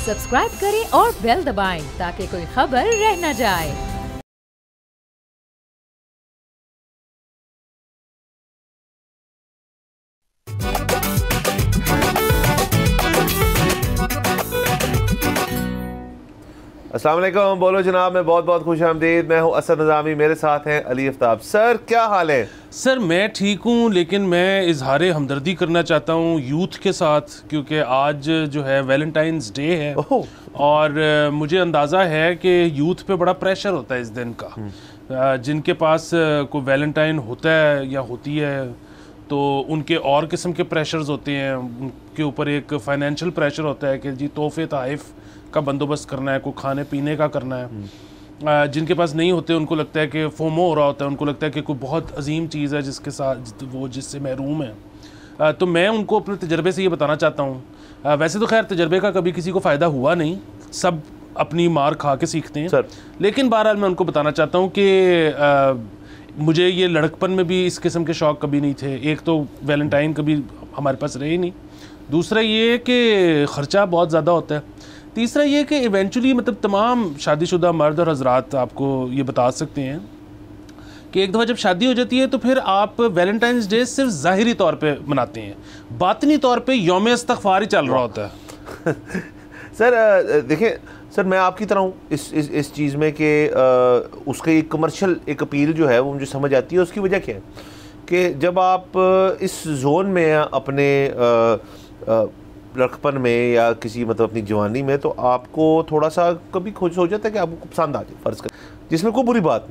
Subscribe करें और bell दबाएं ताकि कोई खबर रह न जाए। अस्सलाम वालेकुम, बोलो जनाब, मैं बहुत बहुत खुश आमदीद। मैं हूँ असद निज़ामी, मेरे साथ हैं अली आफ्ताब। सर क्या हाल है? सर मैं ठीक हूँ, लेकिन मैं इजहार हमदर्दी करना चाहता हूँ यूथ के साथ, क्योंकि आज जो है वैलेंटाइंस डे है और मुझे अंदाज़ा है कि यूथ पे बड़ा प्रेशर होता है इस दिन का। जिनके पास कोई वैलेंटाइन होता है या होती है तो उनके और किस्म के प्रेशर्स होते हैं। उनके ऊपर एक फाइनेंशियल प्रेशर होता है कि जी तोहफे तोहफ़ का बंदोबस्त करना है, कोई खाने पीने का करना है। जिनके पास नहीं होते उनको लगता है कि फोमो हो रहा होता है, उनको लगता है कि कोई बहुत अजीम चीज़ है जिसके साथ वो जिससे महरूम है। तो मैं उनको अपने तजर्बे से ये बताना चाहता हूँ। वैसे तो खैर तजर्बे का कभी किसी को फ़ायदा हुआ नहीं, सब अपनी मार खा के सीखते हैं सर। लेकिन बहरहाल मैं उनको बताना चाहता हूँ कि मुझे ये लड़कपन में भी इस किस्म के शौक़ कभी नहीं थे। एक तो वैलेंटाइन कभी हमारे पास रहे ही नहीं, दूसरा ये कि ख़र्चा बहुत ज़्यादा होता है, तीसरा ये कि इवेंचुअली मतलब तमाम शादीशुदा मर्द और हजरात आपको ये बता सकते हैं कि एक दफ़ा जब शादी हो जाती है तो फिर आप वैलेंटाइंस डे सिर्फ ज़ाहिरी तौर पे मनाते हैं, बातनी तौर पे यौम इस्तग़फ़ार ही चल रहा होता है। सर देखिए सर, मैं आपकी तरह हूँ इस चीज़ में कि उसके एक कमर्शियल एक अपील जो है वो मुझे समझ आती है। उसकी वजह क्या है कि जब आप इस जोन में अपने लड़कपन में या किसी मतलब अपनी जवानी में, तो आपको थोड़ा सा कभी खुश हो जाता है कि आपको पसंद आ जाए, फ़र्ज़ कर, जिसमें कोई बुरी बात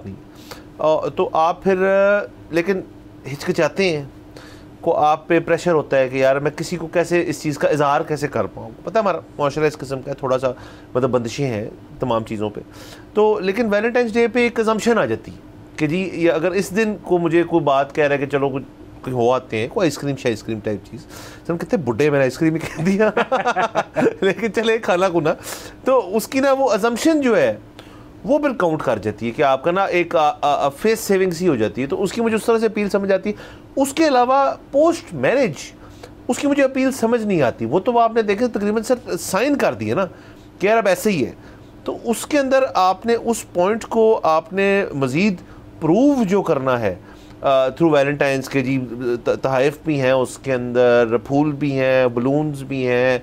नहीं। तो आप फिर लेकिन हिचकिचाते हैं को आप पे प्रेशर होता है कि यार मैं किसी को कैसे इस चीज़ का इजहार कैसे कर पाऊँ। पता है हमारा माशरा इस किस्म का है, थोड़ा सा मतलब बंदिशें हैं तमाम चीज़ों पे। तो लेकिन वैलेंटाइंस डे पे एक अजम्पशन आ जाती है कि जी ये अगर इस दिन को मुझे कोई बात कह रहा है कि चलो कुछ हो आते हैं, कोई आइसक्रीम टाइप चीज़, हम कितने बुढ़े मैंने आइसक्रीम ही कह दिया लेकिन चले खाना खुना, तो उसकी ना वो अजम्पशन जो है वो बिल काउंट कर जाती है कि आपका ना एक फेस सेविंग्स ही हो जाती है। तो उसकी मुझे उस तरह से अपील समझ आती है। उसके अलावा पोस्ट मैरिज उसकी मुझे अपील समझ नहीं आती। वो तो आपने देखे तकरीबन सर साइन कर दिए ना कि यार अब ऐसे ही है, तो उसके अंदर आपने उस पॉइंट को आपने मज़ीद प्रूव जो करना है थ्रू वैलेंटाइंस के जी तोहफ़े भी हैं, उसके अंदर फूल भी हैं, बलून्स भी हैं,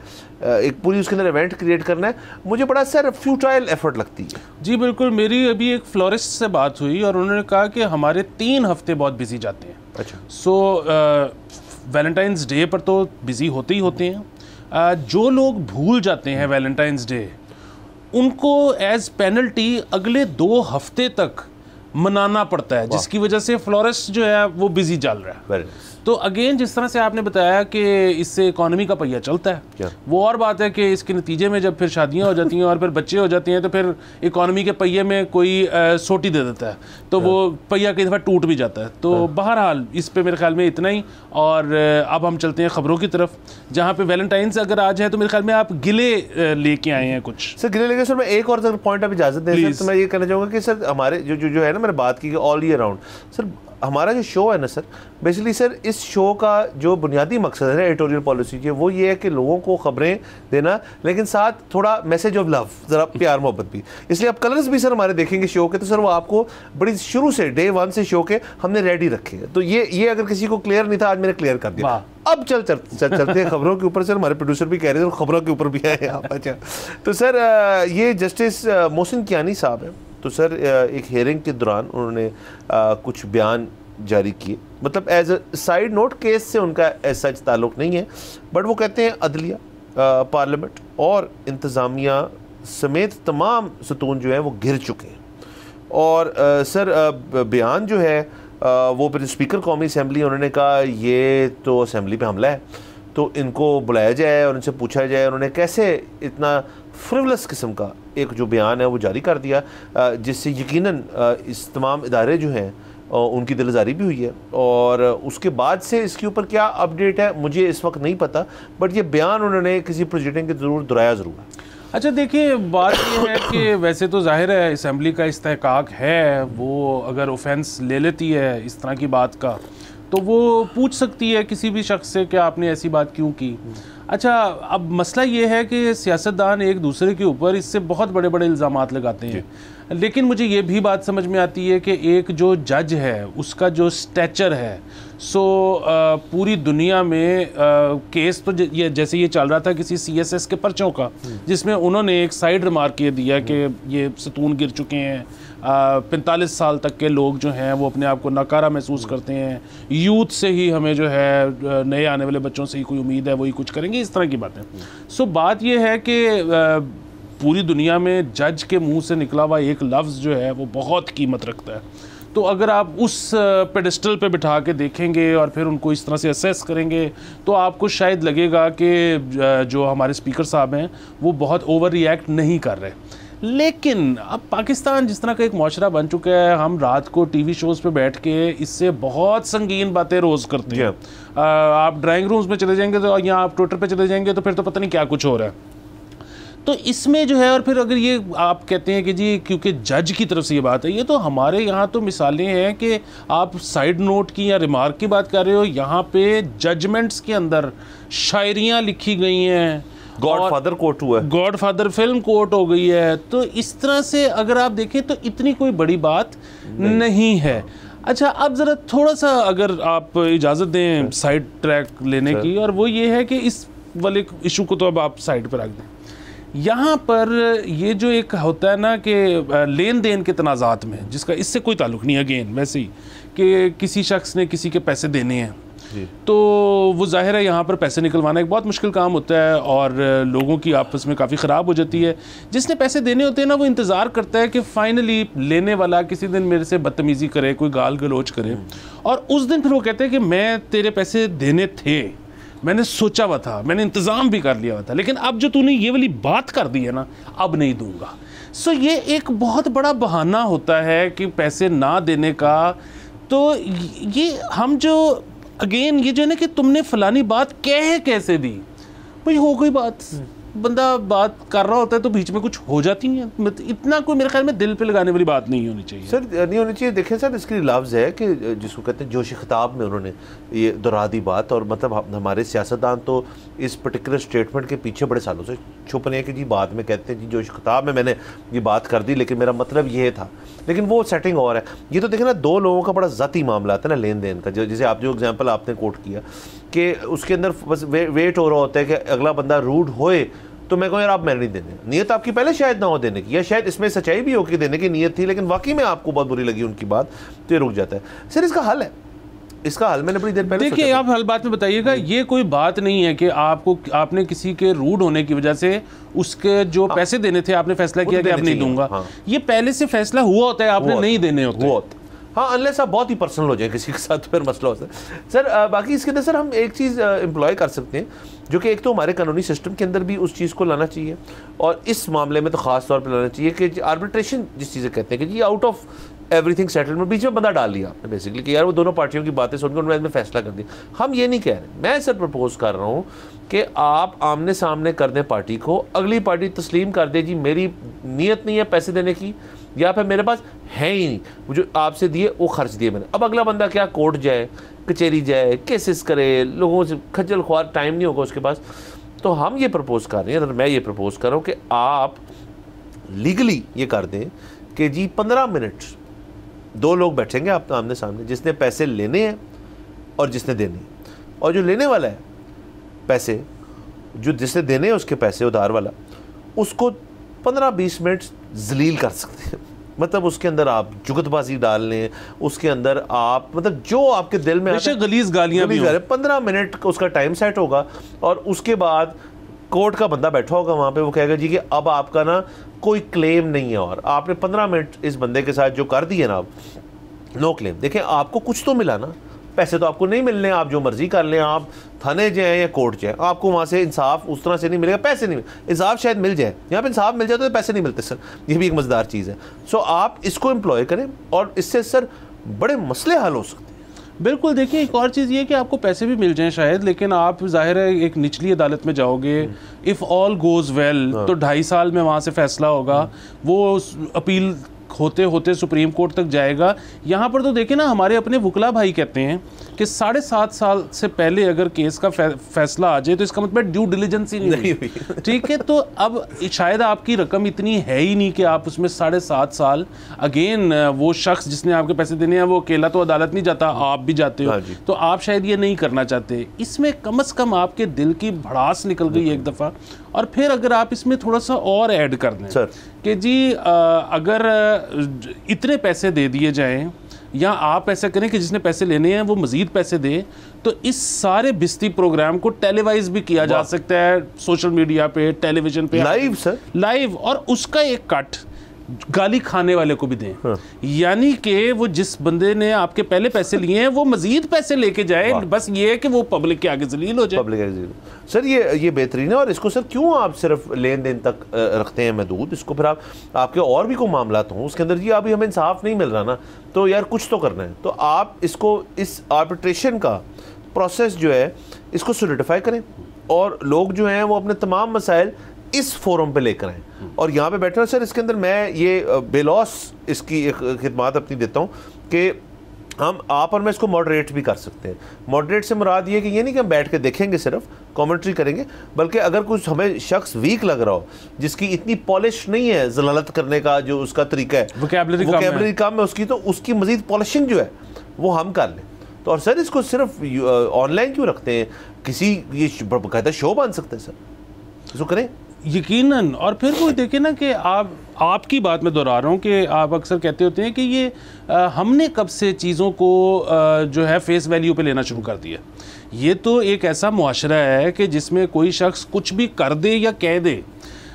एक पूरी उसके अंदर इवेंट क्रिएट करना है, मुझे बड़ा सर फ्यूटाइल एफर्ट लगती है। जी बिल्कुल, मेरी अभी एक फ्लोरिस्ट से बात हुई और उन्होंने कहा कि हमारे 3 हफ्ते बहुत बिजी जाते हैं। अच्छा। सो वैलेंटाइंस डे पर तो बिज़ी होते ही होते हैं। जो लोग भूल जाते हैं वैलेंटाइंस डे, उनको एज पेनल्टी अगले 2 हफ्ते तक मनाना पड़ता है, जिसकी वजह से फ्लोरिस्ट जो है वो बिजी चल रहा है। तो अगेन जिस तरह से आपने बताया कि इससे इकोनॉमी का पहिया चलता है, वो और बात है कि इसके नतीजे में जब फिर शादियां हो जाती हैं और फिर बच्चे हो जाते हैं तो फिर इकोनॉमी के पहिए में कोई सोटी दे देता है, तो वो पहिया कई दफ़ा टूट भी जाता है। तो बहरहाल इस पे मेरे ख्याल में इतना ही। और अब हम चलते हैं ख़बरों की तरफ, जहाँ पे वैलेंटाइंस अगर आज है तो मेरे ख्याल में आप गिले लेके आए हैं कुछ। सर गिले लेके सर मैं एक और पॉइंट आप इजाज़त दें तो मैं ये कहना चाहूँगा कि सर हमारे जो है ना, मैंने बात की ऑल ईयर राउंड, सर हमारा जो शो है ना सर, बेसिकली सर इस शो का जो बुनियादी मकसद है ना एडिटोरियल पॉलिसी की, वो ये है कि लोगों को खबरें देना, लेकिन साथ थोड़ा मैसेज ऑफ लव, ज़रा प्यार मोहब्बत भी। इसलिए आप कलर्स भी सर हमारे देखेंगे शो के, तो सर वो आपको बड़ी शुरू से डे 1 से शो के हमने रेडी रखे हैं। तो ये अगर किसी को क्लियर नहीं था, आज मैंने क्लियर कर दिया। अब चलते हैं खबरों के ऊपर। सर हमारे प्रोड्यूसर भी कह रहे थे खबरों के ऊपर भी आए आप। अच्छा, तो सर ये जस्टिस मोहसिन कियानी साहब हैं, तो सर एक हियरिंग के दौरान उन्होंने कुछ बयान जारी किए, मतलब as a side note, case से उनका एज सच ताल्लुक़ नहीं है, बट वो कहते हैं अदलिया, पार्लियामेंट और इंतज़ामिया समेत तमाम सतून जो हैं वो गिर चुके हैं। और सर बयान जो है वो फिर स्पीकर कौमी असम्बली, उन्होंने कहा ये तो असम्बली पे हमला है, तो इनको बुलाया जाए और इनसे पूछा जाए उन्होंने कैसे इतना फ्रिवलस किस्म का एक जो बयान है वो जारी कर दिया, जिससे यकीनन इस तमाम इदारे जो हैं उनकी दिलजारी भी हुई है। और उसके बाद से इसके ऊपर क्या अपडेट है मुझे इस वक्त नहीं पता, बट ये बयान उन्होंने किसी प्रोजेक्टिंग के ज़रूर दोहराया ज़रूर है। अच्छा देखिए, बात ये है कि वैसे तो जाहिर है असम्बली का इस्तेहकाक है, वो अगर ऑफेंस ले लेती है इस तरह की बात का तो वो पूछ सकती है किसी भी शख्स से कि आपने ऐसी बात क्यों की। अच्छा, अब मसला ये है कि सियासतदान एक दूसरे के ऊपर इससे बहुत बड़े बड़े इल्ज़ामात लगाते हैं, लेकिन मुझे ये भी बात समझ में आती है कि एक जो जज है उसका जो स्टैचर है, सो पूरी दुनिया में केस तो ये जैसे ये चल रहा था किसी CSS के पर्चों का, जिसमें उन्होंने एक साइड रिमार्क ये दिया कि ये सतून गिर चुके हैं, 45 साल तक के लोग जो हैं वो अपने आप को नाकारा महसूस करते हैं, यूथ से ही हमें जो है नए आने वाले बच्चों से ही कोई उम्मीद है, वही कुछ करेंगे, इस तरह की बातें। सो बात ये है कि पूरी दुनिया में जज के मुंह से निकला हुआ एक लफ्ज़ जो है वो बहुत कीमत रखता है। तो अगर आप उस पेडिस्टल पे बिठा के देखेंगे और फिर उनको इस तरह से असेस करेंगे तो आपको शायद लगेगा कि जो हमारे स्पीकर साहब हैं वो बहुत ओवर रिएक्ट नहीं कर रहे। लेकिन अब पाकिस्तान जिस तरह का एक माशरा बन चुका है, हम रात को TV शोज़ पे बैठ के इससे बहुत संगीन बातें रोज़ करते हैं। आप ड्राइंग रूम्स में चले जाएंगे तो या आप ट्विटर पे चले जाएंगे तो फिर तो पता नहीं क्या कुछ हो रहा है। तो इसमें जो है, और फिर अगर ये आप कहते हैं कि जी क्योंकि जज की तरफ से ये बात है, ये तो हमारे यहाँ तो मिसालें हैं कि आप साइड नोट की या रिमार्क की बात कर रहे हो, यहाँ पे जजमेंट्स के अंदर शायरियाँ लिखी गई हैं, गॉडफादर कोट हुआ है, गॉडफादर फिल्म कोट हो गई है। तो इस तरह से अगर आप देखें तो इतनी कोई बड़ी बात नहीं है। अच्छा, अब ज़रा थोड़ा सा अगर आप इजाज़त दें साइड ट्रैक लेने की, और वो ये है कि इस वाले इशू को तो अब आप साइड पर रख दें। यहाँ पर ये जो एक होता है ना कि लेन देन के तनाज़ात में, जिसका इससे कोई ताल्लुक़ नहीं है, अगेन वैसे ही कि किसी शख्स ने किसी के पैसे देने हैं, तो वो जाहिर है यहाँ पर पैसे निकलवाना एक बहुत मुश्किल काम होता है और लोगों की आपस में काफ़ी ख़राब हो जाती है। जिसने पैसे देने होते हैं ना, वो इंतज़ार करता है कि फ़ाइनली लेने वाला किसी दिन मेरे से बदतमीज़ी करे, कोई गाल गलोच करे, और उस दिन फिर वो कहते हैं कि मैं तेरे पैसे देने थे, मैंने सोचा हुआ था, मैंने इंतज़ाम भी कर लिया हुआ था, लेकिन अब जो तूने ये वाली बात कर दी है ना, अब नहीं दूंगा। सो ये एक बहुत बड़ा बहाना होता है कि पैसे ना देने का। तो ये हम जो अगेन ये जो है ना कि तुमने फलानी बात कैसे दी, भाई हो गई बात, बंदा बात कर रहा होता है तो बीच में कुछ हो जाती है, इतना कोई मेरे ख्याल में दिल पे लगाने वाली बात नहीं होनी चाहिए। सर नहीं होनी चाहिए। देखें सर, इसकी लफ्ज़ है कि जिसको कहते हैं जोशी खिताब में उन्होंने ये दोहरा दी बात, और मतलब हमारे सियासतदान तो इस पर्टिकुलर स्टेटमेंट के पीछे बड़े सालों से छुप रहे हैं कि जी बाद में कहते हैं जी जोशी खिताब में मैंने ये बात कर दी लेकिन मेरा मतलब ये था, लेकिन वो सेटिंग और है। ये तो देखें ना, दो लोगों का बड़ा ज़ाती मामला आता है ना लेन देन का, जैसे आप जो एग्जाम्पल आपने कोट किया कि उसके अंदर बस वेट हो रहा होता है कि अगला बंदा रूड होए तो मैं कहूँ यार आप मैंने नहीं देने, नियत आपकी पहले शायद ना हो देने की, या शायद इसमें सच्चाई भी हो कि देने की नियत थी लेकिन वाकई में आपको बहुत बुरी लगी उनकी बात, तो ये रुक जाता है। सर इसका हल है, इसका हल मैंने बड़ी देर पहले देखिए, आप हल बात में बताइएगा। ये कोई बात नहीं है कि आपने किसी के रूड होने की वजह से उसके जो पैसे देने थे आपने फैसला किया कि आप नहीं दूंगा। ये पहले से फैसला हुआ होता है, आपने नहीं देने होते। हाँ, अनलेस आप बहुत ही पर्सनल हो जाए किसी के साथ, तो फिर मसला होता है। सर बाकी इसके अंदर सर हम एक चीज़ एम्प्लॉय कर सकते हैं, जो कि एक तो हमारे कानूनी सिस्टम के अंदर भी उस चीज़ को लाना चाहिए, और इस मामले में तो ख़ास तौर पर लाना चाहिए कि आर्बिट्रेशन जिस चीज़ें कहते हैं कि जी आउट ऑफ एवरीथिंग सेटलमेंट, बीच में बंदा डाल लिया आपने बेसिकली कि यार वो दोनों पार्टियों की बातें सुनकर उन्होंने फैसला कर दिया। हम ये नहीं कह रहे, मैं सर प्रपोज कर रहा हूँ कि आप आमने सामने कर दें पार्टी को, अगली पार्टी तस्लीम कर दे जी मेरी नीयत नहीं है पैसे देने की, या फिर मेरे पास है ही नहीं, वो जो आपसे दिए वो खर्च दिए मैंने। अब अगला बंदा क्या कोर्ट जाए, कचहरी जाए, केसेस करे, लोगों से खज्जल ख्वार, टाइम नहीं होगा उसके पास। तो हम ये प्रपोज कर रहे हैं, मैं ये प्रपोज कर रहा हूँ कि आप लीगली ये कर दें कि जी 15 मिनट दो लोग बैठेंगे आप आमने सामने, जिसने पैसे लेने हैं और जिसने देने हैं, और जो लेने वाला है पैसे, जो जिसने देने हैं उसके पैसे उधार वाला, उसको 15-20 मिनट जलील कर सकते हैं। मतलब उसके अंदर आप जुगतबाजी डाल लें, उसके अंदर आप मतलब जो आपके दिल में गलीज गालियां भी 15 मिनट उसका टाइम सेट होगा, और उसके बाद कोर्ट का बंदा बैठा होगा वहाँ पे, वो कहेगा जी कि अब आपका ना कोई क्लेम नहीं है, और आपने 15 मिनट इस बंदे के साथ जो कर दिए ना, आप नो क्लेम। देखें आपको कुछ तो मिला ना, पैसे तो आपको नहीं मिलने, आप जो मर्जी कर लें, आप थाने जाएँ या कोर्ट जाएँ, आपको वहाँ से इंसाफ उस तरह से नहीं मिलेगा, पैसे नहीं मिले, इंसाफ शायद मिल जाए, यहाँ पे इंसाफ मिल जाए तो पैसे नहीं मिलते सर, ये भी एक मज़ेदार चीज़ है। सो आप इसको एम्प्लॉय करें और इससे सर बड़े मसले हल हो सकते हैं। बिल्कुल। देखिए, एक और चीज़ ये कि आपको पैसे भी मिल जाएं शायद, लेकिन आप जाहिर है एक निचली अदालत में जाओगे, इफ़ ऑल गोज़ वेल तो 2.5 साल में वहाँ से फैसला होगा, वो अपील होते होते सुप्रीम कोर्ट तक जाएगा। यहाँ पर तो देखिए ना, हमारे अपने वकला भाई कहते हैं कि 7.5 साल से पहले अगर केस का फैसला आ जाए तो इसका मतलब ड्यू डिलीजेंस ही नहीं हुई। ठीक है, तो अब शायद आपकी रकम इतनी है ही नहीं कि आप उसमें 7.5 साल, अगेन वो शख्स जिसने आपके पैसे देने हैं वो अकेला तो अदालत नहीं जाता, आप भी जाते हो, तो आप शायद ये नहीं करना चाहते। इसमें कम से कम आपके दिल की भड़ास निकल गई एक दफ़ा। और फिर अगर आप इसमें थोड़ा सा और ऐड कर दें कि जी अगर इतने पैसे दे दिए जाएं, या आप ऐसा करें कि जिसने पैसे लेने हैं वो मज़ीद पैसे दे, तो इस सारे बिस्ती प्रोग्राम को टेलीवाइज भी किया जा सकता है, सोशल मीडिया पे, टेलीविज़न पे, लाइव सर, लाइव, और उसका एक कट गाली खाने वाले को भी दें। हाँ। यानी कि वो जिस बंदे ने आपके पहले पैसे लिए हैं वो मजीद पैसे लेके जाए, बस ये है कि वो पब्लिक के आगे जलील हो जाए। पब्लिक आगे सर, ये बेहतरीन है। और इसको सर क्यों आप सिर्फ लेन देन तक रखते हैं महदूद? इसको फिर आपके और भी कोई मामला हों उसके अंदर, जी अभी हमें इंसाफ नहीं मिल रहा ना, तो यार कुछ तो करना है, तो आप इसको, इस आर्बिट्रेशन का प्रोसेस जो है इसको सॉलिडिफाई करें, और लोग जो हैं वो अपने तमाम मसाइल इस फोरम पे लेकर आए। और यहाँ पे बैठे सर, इसके अंदर मैं ये बेलॉस इसकी एक खिदमत अपनी देता हूँ कि आप और मैं इसको मॉडरेट भी कर सकते हैं। मॉडरेट से मुराद ये कि ये नहीं कि हम बैठ के देखेंगे सिर्फ कमेंट्री करेंगे, बल्कि अगर कुछ हमें शख्स वीक लग रहा हो, जिसकी इतनी पॉलिश नहीं है जलालत करने का जो उसका तरीका है, वोकैबुलरी कम है उसकी, तो उसकी मजीद पॉलिशिंग जो है वो हम कर लें। तो और सर इसको सिर्फ ऑनलाइन क्यों रखते हैं? किसी ये कहता शो बन सकता है सर, इसको करें यकीनन। और फिर वो देखे ना कि आपकी बात में दोहरा रहा हूँ कि आप अक्सर कहते होते हैं कि ये हमने कब से चीज़ों को जो है फेस वैल्यू पे लेना शुरू कर दिया। ये तो एक ऐसा मुआशरा है कि जिसमें कोई शख्स कुछ भी कर दे या कह दे,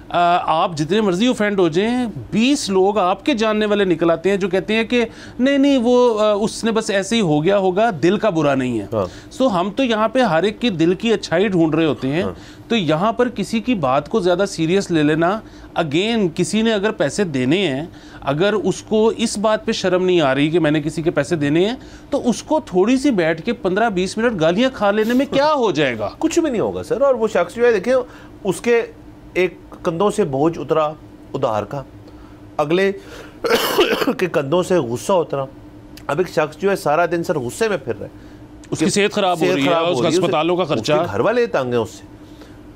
आप जितने मर्जी ऑफेंड हो जाएं, 20 लोग आपके जानने वाले निकल आते हैं जो कहते हैं कि नहीं वो उसने बस ऐसे ही हो गया होगा, दिल का बुरा नहीं है। हाँ। सो हम तो यहाँ पे हर एक की दिल की अच्छाई ढूंढ रहे होते हैं। हाँ। तो यहाँ पर किसी की बात को ज़्यादा सीरियस ले लेना, अगेन किसी ने अगर पैसे देने हैं, अगर उसको इस बात पे शर्म नहीं आ रही कि मैंने किसी के पैसे देने हैं, तो उसको थोड़ी सी बैठ के 15-20 मिनट गालियाँ खा लेने में क्या हो जाएगा? कुछ भी नहीं होगा सर। और वो शख्स जो है देखें, उसके एक कंधों से बोझ उतरा उधार का, अगले के कंधों से गुस्सा उतरा। अब एक शख्स जो है सारा दिन सर गुस्से में फिर रहा है, उसकी सेहत खराब हो रही है, उसका अस्पतालों का खर्चा, घर वाले तंग हैं उससे।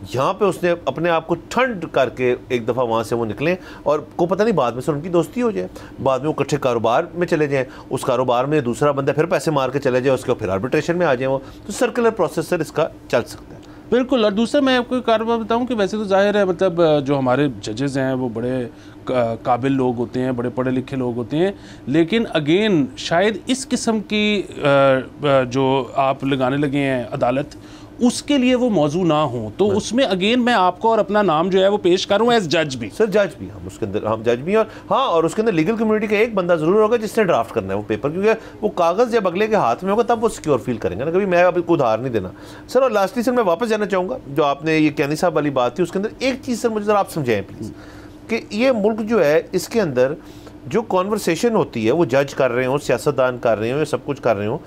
यहाँ पे उसने अपने आप को ठंड करके एक दफ़ा वहाँ से वो निकले, और को पता नहीं बाद में सर उनकी दोस्ती हो जाए, बाद में वो इकट्ठे कारोबार में चले जाएँ, उस कारोबार में दूसरा बंदा फिर पैसे मार के चले जाए, उसके फिर आर्बिट्रेशन में आ जाए वो, तो सर्कुलर प्रोसेस सर इसका चल सकता है। बिल्कुल। और दूसरा मैं आपको कारोबार बताऊं कि वैसे तो जाहिर है, मतलब जो हमारे जजेस हैं वो बड़े काबिल लोग होते हैं, बड़े पढ़े लिखे लोग होते हैं, लेकिन अगेन शायद इस किस्म की जो आप लगाने लगे हैं अदालत, उसके लिए वो मौजू ना हो, तो उसमें अगेन मैं आपको और अपना नाम जो है वो पेश करूँ एज जज भी। सर जज भी हम उसके अंदर, हम जज भी, और हाँ, और उसके अंदर लीगल कम्युनिटी का एक बंदा जरूर होगा जिसने ड्राफ्ट करना है वो पेपर, क्योंकि वो कागज़ जब अगले के हाथ में होगा तब वो सिक्योर फील करेंगे ना, कभी मैं अभी को उधार नहीं देना सर। और लास्टली सर मैं वापस जाना चाहूँगा, जो आपने ये कैनी साहब वाली बात थी उसके अंदर एक चीज़ सर मुझे आप समझाएं प्लीज़, कि ये मुल्क जो है इसके अंदर जो कॉन्वर्सेशन होती है, वो जज कर रहे हो, सियासतदान कर रहे हो, या सब कुछ कर रहे हो,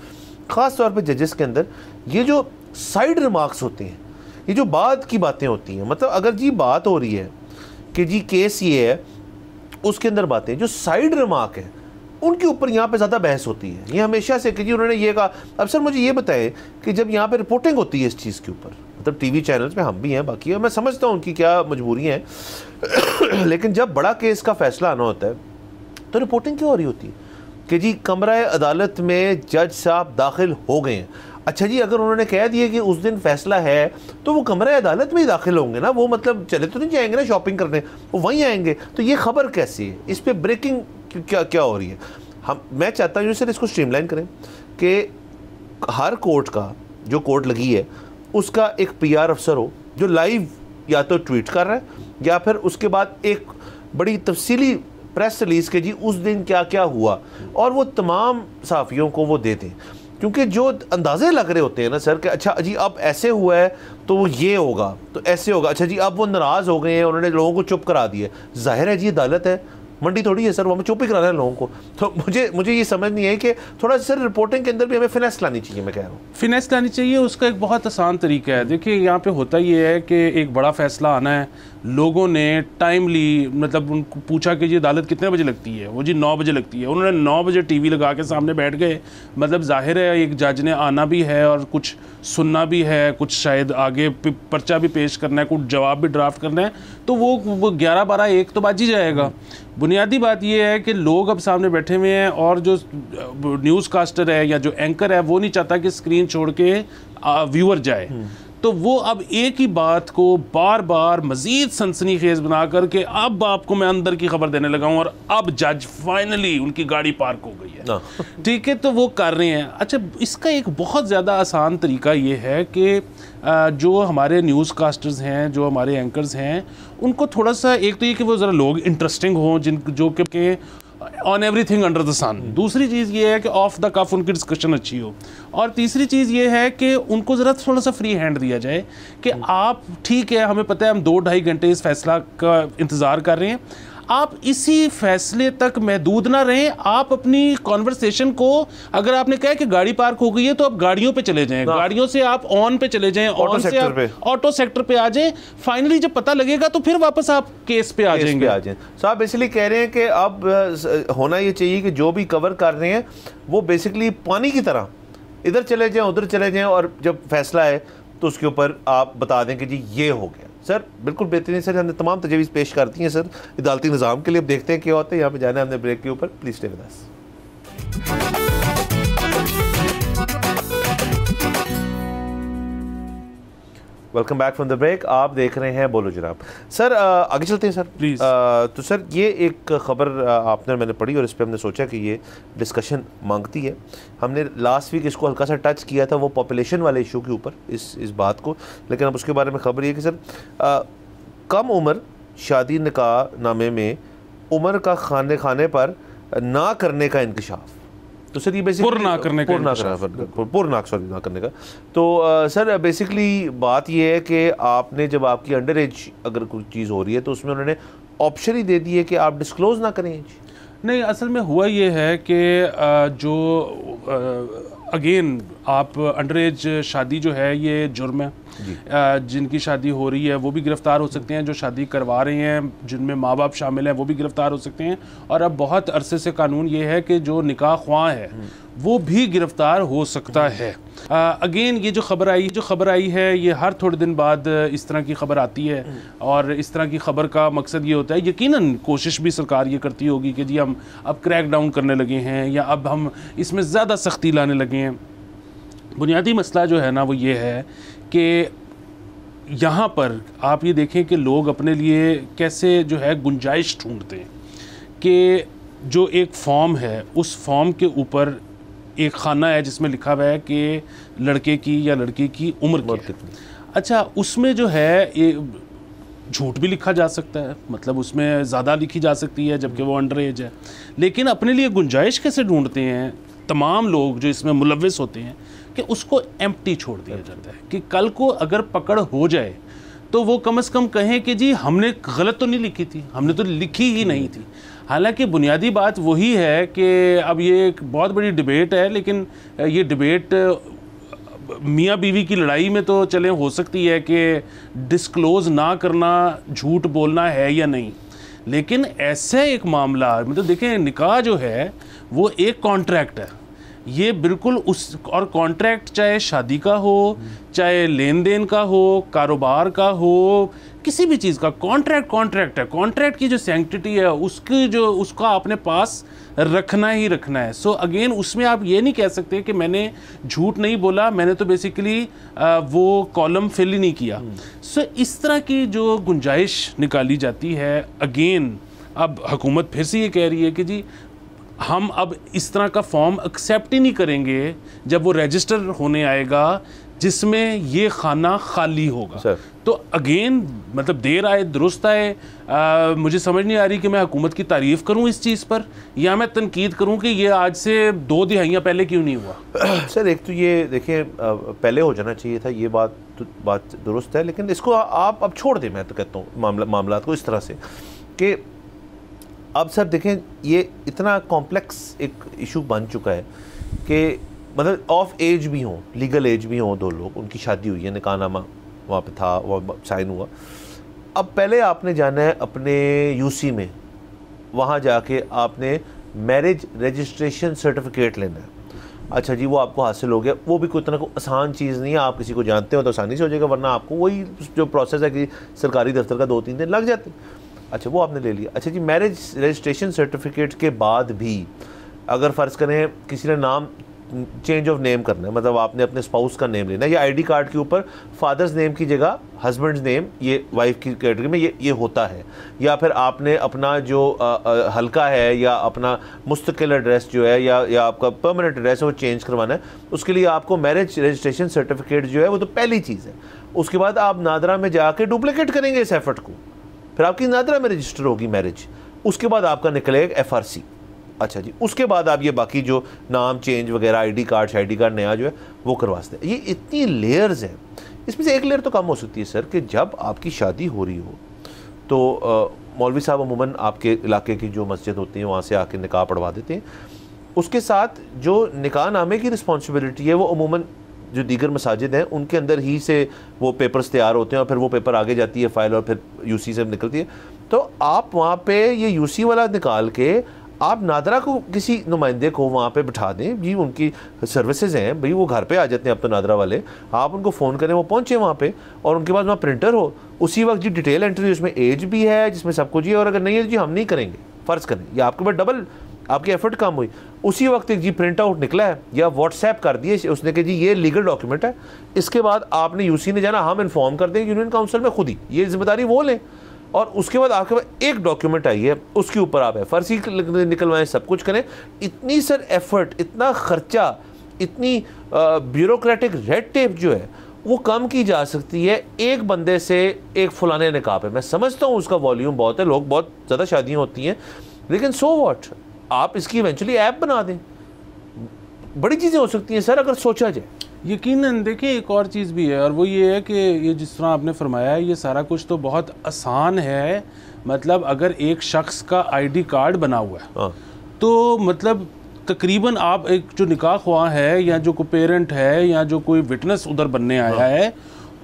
ख़ास तौर पर जजेस के अंदर ये जो साइड रिमार्क्स होते हैं, ये जो बाद की बातें होती हैं, मतलब अगर जी बात हो रही है कि जी केस ये है, उसके अंदर बातें जो साइड रिमार्क है उनके ऊपर यहाँ पे ज़्यादा बहस होती है। ये हमेशा से कि जी उन्होंने ये कहा। अब सर मुझे ये बताएं कि जब यहाँ पे रिपोर्टिंग होती है इस चीज़ के ऊपर, मतलब टीवी चैनल्स पे हम भी हैं, बाकी है, मैं समझता हूँ उनकी क्या मजबूरियाँ हैं लेकिन जब बड़ा केस का फैसला आना होता है तो रिपोर्टिंग क्यों हो रही होती है कि जी कमरा अदालत में जज साहब दाखिल हो गए हैं। अच्छा जी, अगर उन्होंने कह दिया कि उस दिन फैसला है तो वो कमरा अदालत में ही दाखिल होंगे ना, वो मतलब चले तो नहीं जाएंगे ना शॉपिंग करने, वो वहीं आएंगे। तो ये खबर कैसी है, इस पर ब्रेकिंग क्या क्या हो रही है? मैं चाहता हूँ सर इसको स्ट्रीमलाइन करें कि हर कोर्ट का जो कोर्ट लगी है उसका एक PR अफसर हो जो लाइव या तो ट्वीट कर रहा है या फिर उसके बाद एक बड़ी तफसीली प्रेस रिलीज के जी उस दिन क्या क्या हुआ, और वो तमाम सहाफ़ियों को वो दे दें, क्योंकि जो अंदाजे लग रहे होते हैं ना सर कि अच्छा जी अब ऐसे हुआ है तो वो ये होगा, तो ऐसे होगा, अच्छा जी अब वो नाराज़ हो गए हैं, उन्होंने लोगों को चुप करा दिया। जाहिर है जी अदालत है, मंडी थोड़ी है सर, वो हमें चुप ही कराना है लोगों को। तो मुझे ये समझ नहीं है कि थोड़ा सर रिपोर्टिंग के अंदर भी हमें फिनेस लानी चाहिए। मैं कह रहा हूँ फिनेस लानी चाहिए, उसका एक बहुत आसान तरीका है। देखिए यहाँ पे होता ये है कि एक बड़ा फैसला आना है, लोगों ने टाइमली मतलब उनको पूछा कि ये अदालत कितने बजे लगती है, वो जी 9 बजे लगती है। उन्होंने 9 बजे टीवी लगा के सामने बैठ गए। मतलब जाहिर है एक जज ने आना भी है और कुछ सुनना भी है, कुछ शायद आगे पर्चा भी पेश करना है, कुछ जवाब भी ड्राफ्ट करना है, तो वो 11, 12, 1 तो बाज ही जाएगा। बुनियादी बात ये है कि लोग अब सामने बैठे हुए हैं और जो न्यूज़ कास्टर है या जो एंकर है वो नहीं चाहता कि स्क्रीन छोड़ के व्यूअर जाए। तो वो अब एक ही बात को बार बार मज़ीद सनसनीखेज बना करके अब आपको मैं अंदर की खबर देने लगा हूँ और अब जज फाइनली उनकी गाड़ी पार्क हो गई है, ठीक है, तो वो कर रहे हैं। अच्छा, इसका एक बहुत ज़्यादा आसान तरीका ये है कि जो हमारे न्यूज़ कास्टर्स हैं, जो हमारे एंकर्स हैं, उनको थोड़ा सा एक तो ये कि वो ज़रा लोग इंटरेस्टिंग हों, जो कि ऑन एवरीथिंग अंडर द सन। दूसरी चीज़ ये है कि ऑफ द कफ उनकी डिस्कशन अच्छी हो। और तीसरी चीज़ ये है कि उनको ज़रा थोड़ा सा फ्री हैंड दिया जाए कि आप ठीक है, हमें पता है हम 2-2.5 घंटे इस फैसला का इंतज़ार कर रहे हैं, आप इसी फैसले तक महदूद ना रहें। आप अपनी कॉन्वर्सेशन को, अगर आपने कहा कि गाड़ी पार्क हो गई है तो आप गाड़ियों पे चले जाएं, गाड़ियों से आप ऑन पे चले जाएं, ऑन से आप ऑटो सेक्टर पे आ जाएं। फाइनली जब पता लगेगा तो फिर वापस आप केस पे आ जाएंगे। सो आप बेसिकली कह रहे हैं कि अब होना ये चाहिए कि जो भी कवर कर रहे हैं वो बेसिकली पानी की तरह इधर चले जाएं, उधर चले जाएं, और जब फैसला है तो उसके ऊपर आप बता दें कि जी ये हो गया। सर बिल्कुल बेहतरीन सर, हमने तमाम तजवीज़ पेश कर दी हैं सर अदालती निज़ाम के लिए। अब देखते हैं क्या होता है। यहाँ पे जाना है हमने ब्रेक के ऊपर। Please stay with us. Welcome back from the break. आप देख रहे हैं बोलो जनाब। सर आगे चलते हैं सर प्लीज़। तो सर ये एक ख़बर आपने मैंने पढ़ी और इस पर हमने सोचा कि ये डिस्कशन मांगती है। हमने लास्ट वीक इसको हल्का सा टच किया था, वो पॉपुलेशन वाले इशू के ऊपर, इस बात को, लेकिन अब उसके बारे में ख़बर ये कि सर कम उम्र शादी निकाह नामे में उम्र का खाने पर ना करने का इंकशाफ। तो सर ये बेसिकली ना करने का तो सर बेसिकली बात ये है कि आपने जब आपकी अंडर एज अगर कोई चीज़ हो रही है तो उसमें उन्होंने ऑप्शन ही दे दी है कि आप डिस्क्लोज ना करें। नहीं, असल में हुआ ये है कि जो अगेन आप अंडर एज शादी जो है ये जुर्म है। जिनकी शादी हो रही है वो भी गिरफ्तार हो सकते हैं, जो शादी करवा रहे हैं जिनमें माँ बाप शामिल हैं वो भी गिरफ्तार हो सकते हैं। और अब बहुत अरसे से कानून ये है कि जो निकाह ख्वाह है वो भी गिरफ्तार हो सकता है। अगेन ये जो खबर आई है ये हर थोड़े दिन बाद इस तरह की खबर आती है, और इस तरह की खबर का मकसद ये होता है, यकीनन कोशिश भी सरकार ये करती होगी कि जी हम अब क्रैक डाउन करने लगे हैं या अब हम इसमें ज़्यादा सख्ती लाने लगे हैं। बुनियादी मसला जो है ना वो ये है कि यहाँ पर आप ये देखें कि लोग अपने लिए कैसे जो है गुंजाइश ढूंढते हैं कि जो एक फॉर्म है उस फॉर्म के ऊपर एक खाना है जिसमें लिखा हुआ है कि लड़के की या लड़की की उम्र कितनी। अच्छा, उसमें जो है झूठ भी लिखा जा सकता है, मतलब उसमें ज़्यादा लिखी जा सकती है जबकि वो अंडर एज है। लेकिन अपने लिए गुंजाइश कैसे ढूंढते हैं तमाम लोग जो इसमें मुलव्विस होते हैं कि उसको एम्प्टी छोड़ दिया जाता है कि कल को अगर पकड़ हो जाए तो वो कम से कम कहें कि जी हमने गलत तो नहीं लिखी थी, हमने तो लिखी ही नहीं थी। हालांकि बुनियादी बात वही है कि अब ये एक बहुत बड़ी डिबेट है, लेकिन ये डिबेट मियाँ बीवी की लड़ाई में तो चले हो सकती है कि डिस्क्लोज़ ना करना झूठ बोलना है या नहीं, लेकिन ऐसा एक मामला मतलब देखें निकाह जो है वो एक कॉन्ट्रैक्ट है, ये बिल्कुल उस और कॉन्ट्रैक्ट चाहे शादी का हो चाहे लेन देन का हो कारोबार का हो किसी भी चीज़ का कॉन्ट्रैक्ट है। कॉन्ट्रैक्ट की जो सैंक्टिटी है उसकी जो उसका अपने पास रखना ही रखना है। सो अगेन उसमें आप ये नहीं कह सकते कि मैंने झूठ नहीं बोला, मैंने तो बेसिकली वो कॉलम फिल ही नहीं किया। सो इस तरह की जो गुंजाइश निकाली जाती है, अगेन अब हुकूमत फिर से ये कह रही है कि जी हम अब इस तरह का फॉर्म एक्सेप्ट ही नहीं करेंगे जब वो रजिस्टर होने आएगा जिसमें ये खाना खाली होगा। तो अगेन मतलब देर आए दुरुस्त आए। मुझे समझ नहीं आ रही कि मैं हुकूमत की तारीफ़ करूं इस चीज़ पर या मैं तनकीद करूं कि ये आज से 2 दिहाइयाँ पहले क्यों नहीं हुआ। सर एक तो ये देखिए पहले हो जाना चाहिए था, ये बात दुरुस्त है, लेकिन इसको आप अब छोड़ दें। मैं तो कहता हूँ मामला को इस तरह से कि अब सर देखें, ये इतना कॉम्प्लेक्स एक इशू बन चुका है कि मतलब ऑफ एज भी हों, लीगल एज भी हों, 2 लोग, उनकी शादी हुई है, निकाहनामा वहाँ पे था, वो साइन हुआ। अब पहले आपने जाना है अपने यूसी में, वहाँ जाके आपने मैरिज रजिस्ट्रेशन सर्टिफिकेट लेना है। अच्छा जी, वो आपको हासिल हो गया, वो भी कोई इतना आसान चीज़ नहीं है, आप किसी को जानते हो तो आसानी से हो जाएगा, वरना आपको वही जो प्रोसेस है कि सरकारी दफ्तर का 2-3 दिन लग जाते हैं। अच्छा, वो आपने ले लिया। अच्छा जी, मैरिज रजिस्ट्रेशन सर्टिफिकेट के बाद भी अगर फ़र्ज़ करें किसी ने नाम चेंज ऑफ नेम करना है, मतलब आपने अपने स्पाउस का नेम लेना है, या आईडी कार्ड के ऊपर फादर्स नेम की जगह हस्बैंड्स नेम, ये वाइफ की कैटेगरी में ये होता है, या फिर आपने अपना जो हल्का है या अपना मुस्तकिल एड्रेस जो है या आपका परमानेंट एड्रेस है वो चेंज करवाना है, उसके लिए आपको मैरिज रजिस्ट्रेशन सर्टिफिकेट जो है वो तो पहली चीज़ है। उसके बाद आप नादरा में जाके डुप्लीकेट करेंगे इस एफर्ट को, फिर आपकी नादरा में रजिस्टर होगी मैरिज, उसके बाद आपका निकलेगा FRC। अच्छा जी, उसके बाद आप ये बाकी जो नाम चेंज वगैरह, आईडी कार्ड नया जो है वो करवा सकते हैं। ये इतनी लेयर्स हैं, इसमें से एक लेयर तो कम हो सकती है सर कि जब आपकी शादी हो रही हो तो मौलवी साहब अमूमन आपके इलाके की जो मस्जिद होती है वहाँ से आके निकाह पढ़वा देते हैं। उसके साथ जो निकाह नामे की रिस्पॉन्सिबिलिटी है वो अमूमन जो दीगर मसाजिद हैं उनके अंदर ही से वो पेपर्स तैयार होते हैं और फिर वो पेपर आगे जाती है फाइल और फिर यूसी से निकलती है। तो आप वहाँ पे ये यूसी वाला निकाल के आप नादरा को किसी नुमाइंदे को वहाँ पे बिठा दें जी, उनकी सर्विसेज हैं भाई, वो घर पे आ जाते हैं अब तो नादरा वाले, आप उनको फ़ोन करें, वो पहुँचे वहाँ पे और उनके पास वहाँ प्रिंटर हो, उसी वक्त जी डिटेल एंट्री, उसमें एज भी है जिसमें सब कुछ ही है, और अगर नहीं है जी हम नहीं करेंगे, फ़र्ज़ करें या आपके पास डबल आपकी एफर्ट कम हुई, उसी वक्त एक जी प्रिंट आउट निकला है या व्हाट्सएप कर दिए उसने कि जी ये लीगल डॉक्यूमेंट है, इसके बाद आपने यूसी ने जाना, हम इन्फॉर्म कर देंगे यूनियन काउंसिल में खुद ही, ये जिम्मेदारी वो लें, और उसके बाद आपके पास एक डॉक्यूमेंट आई है, उसके ऊपर आप FRC निकलवाएं, सब कुछ करें। इतनी सर एफर्ट, इतना खर्चा, इतनी ब्यूरोक्रेटिक रेड टेप जो है वो कम की जा सकती है एक बंदे से, एक फलाने निकाह पे। मैं समझता हूँ उसका वॉल्यूम बहुत है, लोग बहुत ज़्यादा शादियाँ होती हैं, लेकिन सो व्हाट, आप इसकी इवेंचुअली ऐप बना दें, बड़ी चीज़ें हो सकती हैं सर अगर सोचा जाए। यकीनन देखिए एक और चीज़ भी है, और वो ये है कि ये जिस तरह आपने फरमाया है ये सारा कुछ तो बहुत आसान है। मतलब अगर एक शख्स का ID कार्ड बना हुआ है तो मतलब तकरीबन आप एक जो निकाह ख्वाह है या जो कोई पेरेंट है या जो कोई विटनेस उधर बनने आया है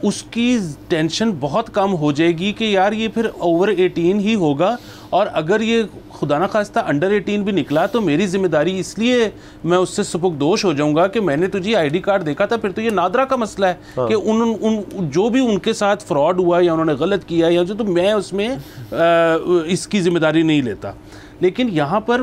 उसकी टेंशन बहुत कम हो जाएगी कि यार ये फिर ओवर 18 ही होगा, और अगर ये खुदा ना खास्ता अंडर 18 भी निकला तो मेरी जिम्मेदारी, इसलिए मैं उससे सुपुर्दोश हो जाऊंगा कि मैंने तुझे ID कार्ड देखा था। फिर तो ये नादरा का मसला है कि उन जो भी उनके साथ फ्रॉड हुआ या उन्होंने गलत किया या जो, तो मैं उसमें इसकी जिम्मेदारी नहीं लेता। लेकिन यहाँ पर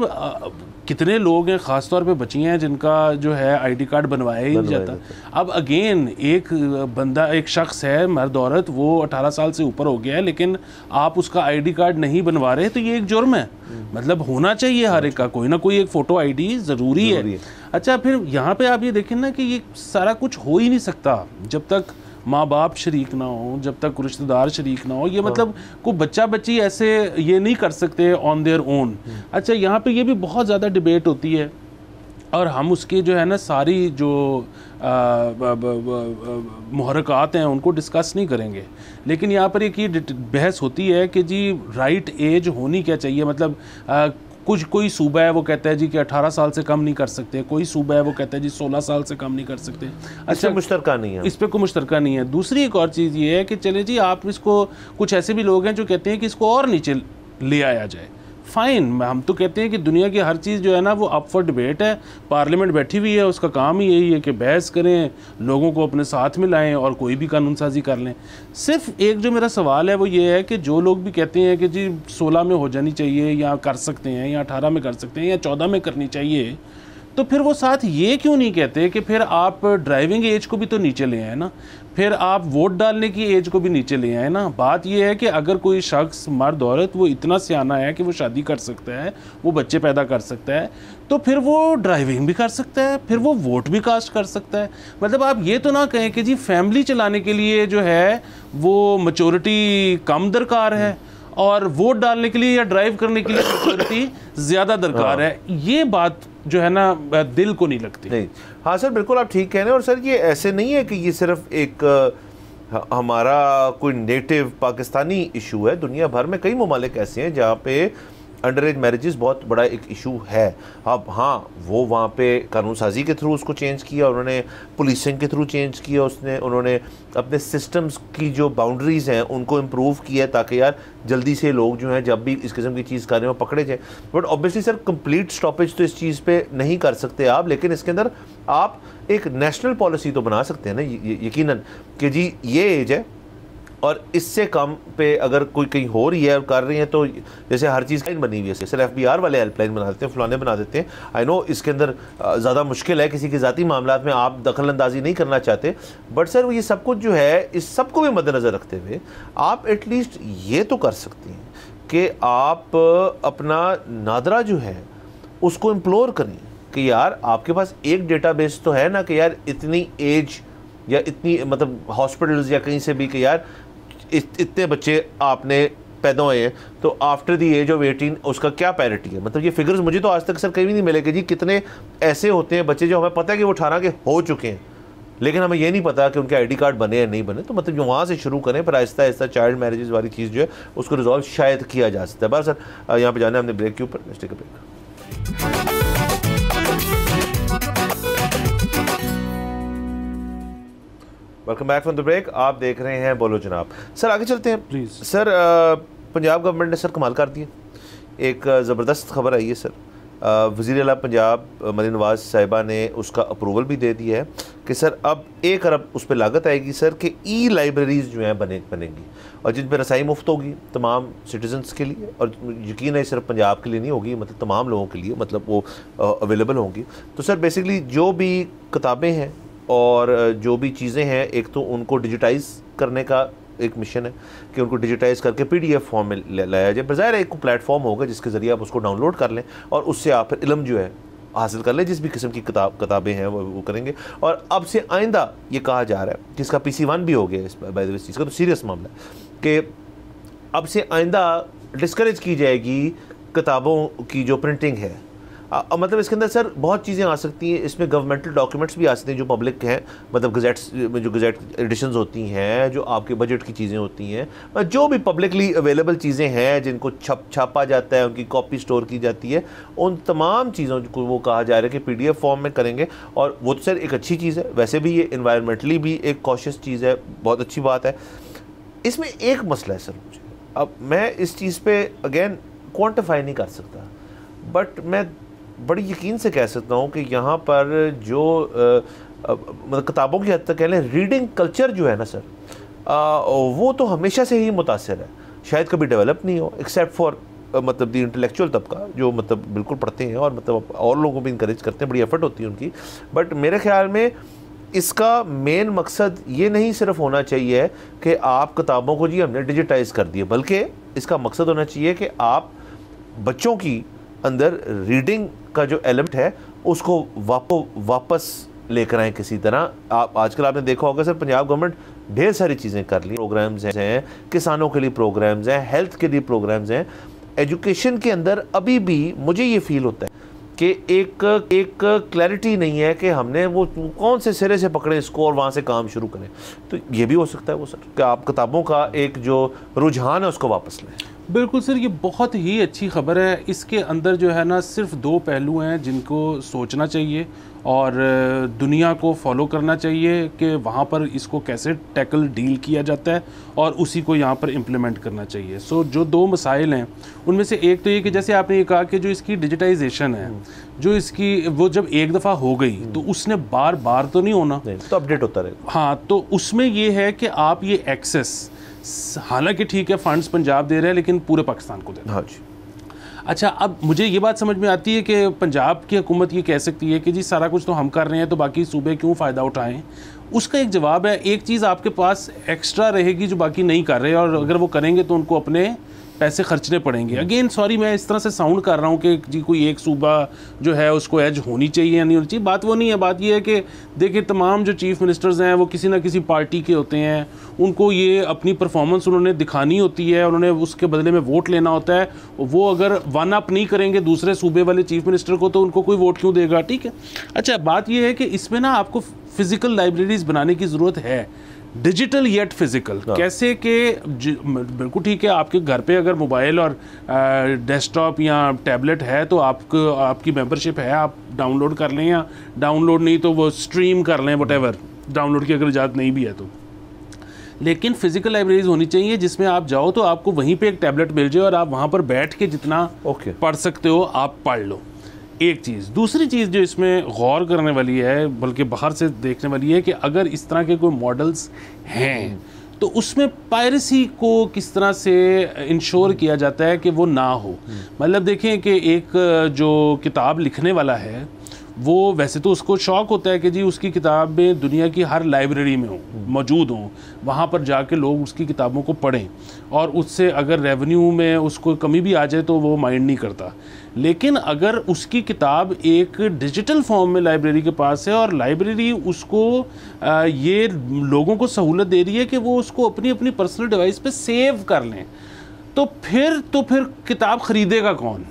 कितने लोग हैं, ख़ास तौर पे बच्चियाँ हैं जिनका जो है ID कार्ड बनवाया ही नहीं जाता। अब अगेन एक बंदा, एक शख्स है, मर्द औरत, वो 18 साल से ऊपर हो गया है, लेकिन आप उसका ID कार्ड नहीं बनवा रहे तो ये एक जुर्म है। मतलब होना चाहिए हर एक का कोई ना कोई एक फ़ोटो ID ज़रूरी है। अच्छा, फिर यहाँ पे आप ये देखें ना कि ये सारा कुछ हो ही नहीं सकता जब तक माँ बाप शरीक ना हो, जब तक रिश्तेदार शरीक ना हो। ये मतलब कोई बच्चा बच्ची ऐसे ये नहीं कर सकते ऑन देयर ओन। अच्छा, यहाँ पे ये भी बहुत ज़्यादा डिबेट होती है और हम उसके जो है ना सारी जो मुहरकात हैं उनको डिस्कस नहीं करेंगे, लेकिन यहाँ पर एक ये बहस होती है कि जी राइट एज होनी क्या चाहिए। मतलब कुछ कोई सूबा है वो कहता है जी कि 18 साल से कम नहीं कर सकते, कोई सूबा है वो कहता है जी 16 साल से कम नहीं कर सकते। अच्छा, मुश्तरका नहीं है, इस पर कोई मुश्तरका नहीं है। दूसरी एक और चीज़ ये है कि चले जी आप इसको, कुछ ऐसे भी लोग हैं जो कहते हैं कि इसको और नीचे ले आया जाए। फ़ाइन, हम तो कहते हैं कि दुनिया की हर चीज़ जो है ना वो अप फॉर डिबेट है। पार्लियामेंट बैठी हुई है, उसका काम ही यही है कि बहस करें, लोगों को अपने साथ में लाएं और कोई भी कानून साजी कर लें। सिर्फ एक जो मेरा सवाल है वो ये है कि जो लोग भी कहते हैं कि जी 16 में हो जानी चाहिए या कर सकते हैं या 18 में कर सकते हैं या 14 में करनी चाहिए, तो फिर वो साथ ये क्यों नहीं कहते कि फिर आप ड्राइविंग एज को भी तो नीचे ले आए ना, फिर आप वोट डालने की एज को भी नीचे ले आए ना। बात ये है कि अगर कोई शख्स, मर्द औरत, वो इतना सियाना है कि वो शादी कर सकता है, वो बच्चे पैदा कर सकता है, तो फिर वो ड्राइविंग भी कर सकता है, फिर वो वोट भी कास्ट कर सकता है। मतलब आप ये तो ना कहें कि जी फैमिली चलाने के लिए जो है वो मैच्योरिटी कम दरकार है और वोट डालने के लिए या ड्राइव करने के लिए मैच्योरिटी ज़्यादा दरकार है। ये बात जो है ना दिल को नहीं लगती। नहीं, हाँ सर बिल्कुल आप ठीक कह रहे हैं। और सर ये ऐसे नहीं है कि ये सिर्फ एक हमारा कोई नेटिव पाकिस्तानी इशू है, दुनिया भर में कई ममालिक ऐसे हैं जहाँ पे अंडर एज मैरिजेस बहुत बड़ा एक इशू है। अब हाँ, वो वहाँ पे कानून साजी के थ्रू उसको चेंज किया, उन्होंने पुलिसिंग के थ्रू चेंज किया, उन्होंने अपने सिस्टम्स की जो बाउंड्रीज़ हैं उनको इम्प्रूव किया ताकि यार जल्दी से लोग जो हैं जब भी इस किस्म की चीज़ कर रहे हो पकड़े जाए। But obviously sir complete stoppage तो इस चीज़ पे नहीं कर सकते आप, लेकिन इसके अंदर आप एक नेशनल पॉलिसी तो बना सकते हैं ना यकीनन कि जी ये एज है और इससे कम पे अगर कोई कहीं हो रही है और कर रही है तो जैसे हर चीज़ बनी हुई है, सर FBI वाले हेल्पलाइन बना देते हैं, फलाने बना देते हैं। आई नो इसके अंदर ज़्यादा मुश्किल है, किसी के ज़ाती मामलात में आप दखल अंदाजी नहीं करना चाहते, बट सर ये सब कुछ जो है इस सब को भी मद्देनज़र रखते हुए आप एटलीस्ट ये तो कर सकते हैं कि आप अपना नादरा जो है उसको इम्प्लोर करें कि यार आपके पास एक डेटाबेस तो है ना कि यार इतनी एज या इतनी मतलब हॉस्पिटल्स या कहीं से भी कि यार इतने बच्चे आपने पैदा हुए हैं तो आफ्टर द एज ऑफ 18 उसका क्या पैरिटी है। मतलब ये फिगर्स मुझे तो आज तक सर कहीं भी नहीं मिले कि जी कितने ऐसे होते हैं बच्चे जो हमें पता है कि वो 18 के हो चुके हैं, लेकिन हमें ये नहीं पता कि उनके ID कार्ड बने या नहीं बने। तो मतलब वहाँ से शुरू करें, पर आहिस्ता आहिस्ता चाइल्ड मैरिजेस वाली चीज़ जो है उसको रिजॉल्व शायद किया जा सकता है। बस सर यहाँ पर जाना है हमने ब्रेक के ऊपर, let's take a break. Welcome back from the break. आप देख रहे हैं बोलो जनाब। सर आगे चलते हैं प्लीज़। सर पंजाब गवर्नमेंट ने सर कमाल कर दिया, एक ज़बरदस्त खबर आई है सर। वज़ीर आला पंजाब मरीम नवाज़ साहिबा ने उसका अप्रूवल भी दे दिया है कि सर अब 1 अरब उस पर लागत आएगी सर कि लाइब्रेरीज़ जो हैं बनेंगी और जिन पर रसाई मुफ्त होगी तमाम सिटीजन्स के लिए, और यकीन है सिर्फ पंजाब के लिए नहीं होगी, मतलब तमाम लोगों के लिए, मतलब वो अवेलेबल होंगी। तो सर बेसिकली जो भी किताबें हैं और जो भी चीज़ें हैं, एक तो उनको डिजिटाइज़ करने का एक मिशन है कि उनको डिजिटाइज़ करके PDF फॉर्म में लाया जाए। बज़ाहिर एक प्लेटफॉर्म होगा जिसके ज़रिए आप उसको डाउनलोड कर लें और उससे आप फिर इल्म जो है हासिल कर लें, जिस भी किस्म की किताबें हैं वो करेंगे। और अब से आइंदा ये कहा जा रहा है, जिसका PC1 भी हो गया इस बाय द वे, इस चीज़ का तो सीरियस मामला है कि अब से आइंदा डिस्करेज की जाएगी किताबों की जो प्रिंटिंग है। मतलब इसके अंदर सर बहुत चीज़ें आ सकती हैं, इसमें गवर्नमेंटल डॉक्यूमेंट्स भी आ सकते हैं जो पब्लिक हैं, मतलब गजेट्स में जो गजेट एडिशंस होती हैं, जो आपके बजट की चीज़ें होती हैं, जो भी पब्लिकली अवेलेबल चीज़ें हैं जिनको छापा जाता है, उनकी कॉपी स्टोर की जाती है, उन तमाम चीज़ों को वो कहा जा रहा है कि PDF फॉर्म में करेंगे। और वो तो सर एक अच्छी चीज़ है, वैसे भी ये इन्वायरमेंटली भी एक कॉशियस चीज़ है, बहुत अच्छी बात है। इसमें एक मसला है सर मुझे, अब मैं इस चीज़ पर अगेन क्वान्टिफाई नहीं कर सकता, बट मैं बड़ी यकीन से कह सकता हूँ कि यहाँ पर जो मतलब किताबों की हद तक कह लें रीडिंग कल्चर जो है ना सर, वो तो हमेशा से ही मुतासिर है, शायद कभी डेवलप नहीं हो एक्सेप्ट फॉर मतलब दी इंटेलेक्चुअल तबका जो मतलब बिल्कुल पढ़ते हैं और मतलब और लोगों को भी इंकरेज करते हैं, बड़ी एफर्ट होती है उनकी। बट मेरे ख्याल में इसका मेन मकसद ये नहीं सिर्फ होना चाहिए कि आप किताबों को जी हमने डिजिटाइज़ कर दिया, बल्कि इसका मकसद होना चाहिए कि आप बच्चों की अंदर रीडिंग का जो एलिमेंट है उसको वापस लेकर आए किसी तरह। आप आजकल आपने देखा होगा सर पंजाब गवर्नमेंट ढेर सारी चीज़ें कर ली, प्रोग्राम्स हैं, किसानों के लिए प्रोग्राम्स हैं, हेल्थ के लिए प्रोग्राम्स हैं, एजुकेशन के अंदर अभी भी मुझे ये फील होता है कि एक क्लैरिटी नहीं है कि हमने वो कौन से सिरे से पकड़े इसको और वहाँ से काम शुरू करें। तो ये भी हो सकता है वो सर कि आप किताबों का एक जो रुझान है उसको वापस लें। बिल्कुल सर, ये बहुत ही अच्छी खबर है। इसके अंदर जो है ना सिर्फ 2 पहलू हैं जिनको सोचना चाहिए और दुनिया को फॉलो करना चाहिए कि वहाँ पर इसको कैसे टैकल डील किया जाता है और उसी को यहाँ पर इम्प्लीमेंट करना चाहिए। सो जो 2 मसाइल हैं उनमें से एक तो ये कि जैसे आपने ये कहा कि जो इसकी डिजिटाइजेशन है, जो इसकी वो जब एक दफ़ा हो गई तो उसने बार बार तो नहीं होना, तो अपडेट होता रहेगा। हाँ, तो उसमें ये है कि आप ये एक्सेस, हालांकि ठीक है फंड्स पंजाब दे रहे हैं लेकिन पूरे पाकिस्तान को दे रहे हैं। हाँ जी। अच्छा, अब मुझे ये बात समझ में आती है कि पंजाब की हुकूमत ये कह सकती है कि जी सारा कुछ तो हम कर रहे हैं तो बाकी सूबे क्यों फ़ायदा उठाएं। उसका एक जवाब है, एक चीज़ आपके पास एक्स्ट्रा रहेगी जो बाकी नहीं कर रहे, और अगर वो करेंगे तो उनको अपने पैसे खर्चने पड़ेंगे। अगेन सॉरी मैं इस तरह से साउंड कर रहा हूँ कि जी कोई एक सूबा जो है उसको एज होनी चाहिए या नहीं होनी चाहिए, बात वो नहीं है। बात ये है कि देखिए तमाम जो चीफ़ मिनिस्टर्स हैं वो किसी ना किसी पार्टी के होते हैं, उनको ये अपनी परफॉर्मेंस उन्होंने दिखानी होती है, उन्होंने उसके बदले में वोट लेना होता है। वो अगर वन अप नहीं करेंगे दूसरे सूबे वाले चीफ़ मिनिस्टर को तो उनको कोई वोट क्यों देगा, ठीक है। अच्छा, बात ये है कि इसमें ना आपको फ़िज़िकल लाइब्रेरीज़ बनाने की ज़रूरत है। Digital yet physical. कैसे कि बिल्कुल ठीक है, आपके घर पे अगर मोबाइल और डेस्कटॉप या टैबलेट है तो आपकी मेंबरशिप है, आप डाउनलोड कर लें, या डाउनलोड नहीं तो वो स्ट्रीम कर लें, व्हाटएवर, डाउनलोड की अगर इजाज़त नहीं भी है तो। लेकिन फिजिकल लाइब्रेरीज होनी चाहिए जिसमें आप जाओ तो आपको वहीं पे एक टैबलेट मिल जाए और आप वहाँ पर बैठ के जितना पढ़ सकते हो आप पढ़ लो। एक चीज़। दूसरी चीज़ जो इसमें गौर करने वाली है, बल्कि बाहर से देखने वाली है, कि अगर इस तरह के कोई मॉडल्स हैं तो उसमें पायरेसी को किस तरह से इंश्योर किया जाता है कि वो ना हो। मतलब देखें कि एक जो किताब लिखने वाला है वो वैसे तो उसको शौक़ होता है कि जी उसकी किताबें दुनिया की हर लाइब्रेरी में मौजूद हों, वहाँ पर जाके लोग उसकी किताबों को पढ़ें, और उससे अगर रेवेन्यू में उसको कमी भी आ जाए तो वो माइंड नहीं करता। लेकिन अगर उसकी किताब एक डिजिटल फॉर्म में लाइब्रेरी के पास है और लाइब्रेरी उसको ये लोगों को सहूलत दे रही है कि वो उसको अपनी अपनी पर्सनल डिवाइस पे सेव कर लें, तो फिर किताब ख़रीदेगा कौन?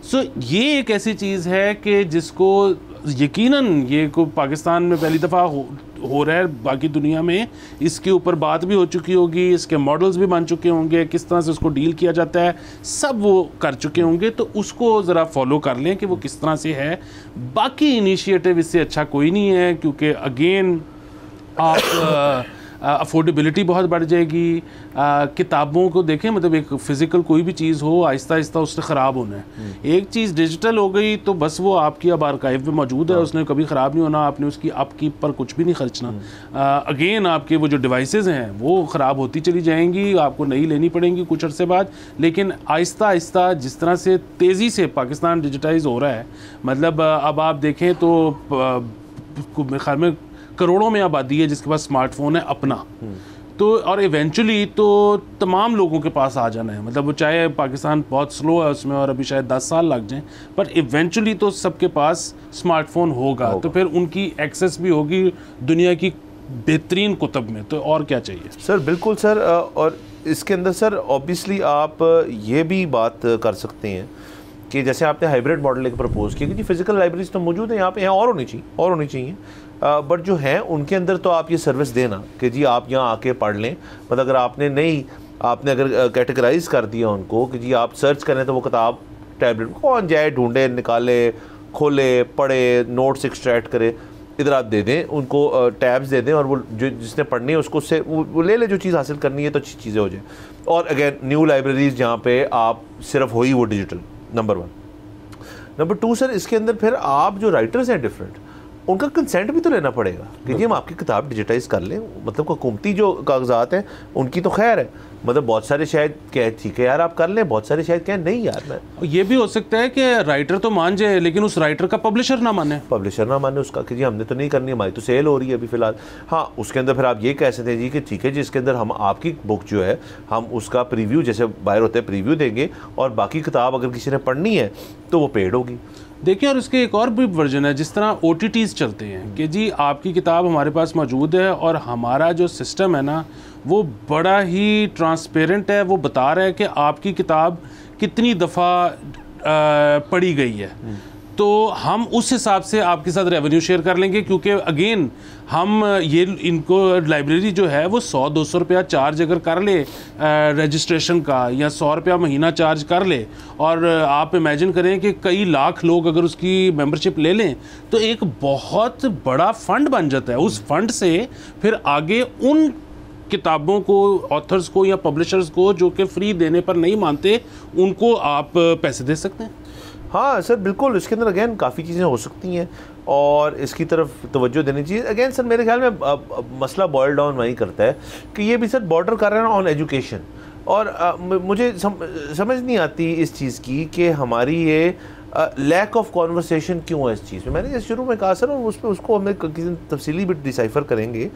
सो ये एक ऐसी चीज़ है कि जिसको यकीनन ये को पाकिस्तान में पहली दफ़ा हो रहा है, बाकी दुनिया में इसके ऊपर बात भी हो चुकी होगी, इसके मॉडल्स भी बन चुके होंगे, किस तरह से उसको डील किया जाता है सब वो कर चुके होंगे, तो उसको ज़रा फॉलो कर लें कि वो किस तरह से है। बाकी इनिशिएटिव इससे अच्छा कोई नहीं है, क्योंकि अगेन आप अफोर्डेबिलिटी बहुत बढ़ जाएगी। किताबों को देखें, मतलब एक फ़िज़िकल कोई भी चीज़ हो आहिस्ता आहिस्ता उससे ख़राब होना है। एक चीज़ डिजिटल हो गई तो बस वो आपकी अब आर्काइव में मौजूद है, उसने कभी ख़राब नहीं होना, आपने उसकी आपकी पर कुछ भी नहीं खर्चना। अगेन आपके वो जो डिवाइसेस हैं वो ख़राब होती चली जाएंगी, आपको नई लेनी पड़ेंगी कुछ अरसे बाद। लेकिन आहिस्ता आहिस्ता जिस तरह से तेज़ी से पाकिस्तान डिजिटाइज़ हो रहा है, मतलब अब आप देखें तो मेरे ख्याल में करोड़ों में आबादी है जिसके पास स्मार्टफोन है अपना, तो और इवेंचुअली तो तमाम लोगों के पास आ जाना है। मतलब वो चाहे पाकिस्तान बहुत स्लो है उसमें और अभी शायद 10 साल लग जाएं, पर इवेंचुअली तो सबके पास स्मार्टफोन होगा, तो फिर उनकी एक्सेस भी होगी दुनिया की बेहतरीन कुतब में, तो और क्या चाहिए। सर बिल्कुल सर, और इसके अंदर सर ऑब्वियसली आप ये भी बात कर सकते हैं कि जैसे आपने हाइब्रिड मॉडल एक प्रपोज किया कि जी फिजिकल लाइब्रेरीज तो मौजूद है यहाँ पे, यहाँ और होनी चाहिए बट जो हैं उनके अंदर तो आप ये सर्विस देना कि जी आप यहाँ आके पढ़ लें। मतलब अगर आपने अगर कैटेगराइज कर दिया उनको कि जी आप सर्च करें तो वो किताब टैबलेट कौन जाए ढूंढे, निकाले, खोले, पढ़े, नोट्स एक्सट्रैक्ट करे, इधर आप दे दें उनको, टैब्स दे दें, और वो जो जिसने पढ़नी है उसको उससे वो ले ले जो चीज़ हासिल करनी है, तो अच्छी चीज़ें हो जाए। और अगेन न्यू लाइब्रेरीज जहाँ पे आप सिर्फ हो ही वो डिजिटल, नंबर 1। नंबर 2 सर, इसके अंदर फिर आप जो राइटर्स हैं डिफरेंट, उनका कंसेंट भी तो लेना पड़ेगा कि जी हम आपकी किताब डिजिटाइज कर लें। मतलब हुकूमती जो कागजात हैं उनकी तो खैर है, मतलब बहुत सारे शायद कह ठीक है यार आप कर लें, बहुत सारे शायद कह नहीं यार मैं। ये भी हो सकता है कि राइटर तो मान जाए लेकिन उस राइटर का पब्लिशर ना माने उसका कि जी हमने तो नहीं करनी, हमारी तो सेल हो रही है अभी फ़िलहाल। हाँ, उसके अंदर फिर आप ये कह सकते हैं जी कि ठीक है जी इसके अंदर हम आपकी बुक जो है हम उसका प्रीव्यू जैसे बाहर होता है प्रीव्यू देंगे, और बाकी किताब अगर किसी ने पढ़नी है तो वो पेड होगी। देखिए, और इसके एक और भी वर्जन है, जिस तरह OTTs चलते हैं कि जी आपकी किताब हमारे पास मौजूद है और हमारा जो सिस्टम है ना वो बड़ा ही ट्रांसपेरेंट है, वो बता रहा है कि आपकी किताब कितनी दफ़ा पढ़ी गई है, तो हम उस हिसाब से आपके साथ रेवेन्यू शेयर कर लेंगे। क्योंकि अगेन हम ये इनको लाइब्रेरी जो है वो 100-200 रुपया चार्ज अगर कर ले रजिस्ट्रेशन का, या 100 रुपया महीना चार्ज कर ले, और आप इमेजिन करें कि कई लाख लोग अगर उसकी मेंबरशिप ले लें तो एक बहुत बड़ा फंड बन जाता है। उस फंड से फिर आगे उन किताबों को, ऑथर्स को या पब्लिशर्स को जो कि फ्री देने पर नहीं मानते, उनको आप पैसे दे सकते हैं। हाँ सर बिल्कुल, इसके अंदर अगेन काफ़ी चीज़ें हो सकती हैं और इसकी तरफ तवज्जो देनी चाहिए। अगेन सर मेरे ख्याल में मसला बॉयल डाउन वहीं करता है कि ये भी सर बॉर्डर कर रहे हैं ऑन एजुकेशन, और मुझे समझ नहीं आती इस चीज़ की कि हमारी ये लैक ऑफ कॉन्वर्सेशन क्यों है इस चीज़ में। मैंने जैसे शुरू में कहा सर, और उस पर उसको हमें किसी तफसीली भी डिसाइफर करेंगे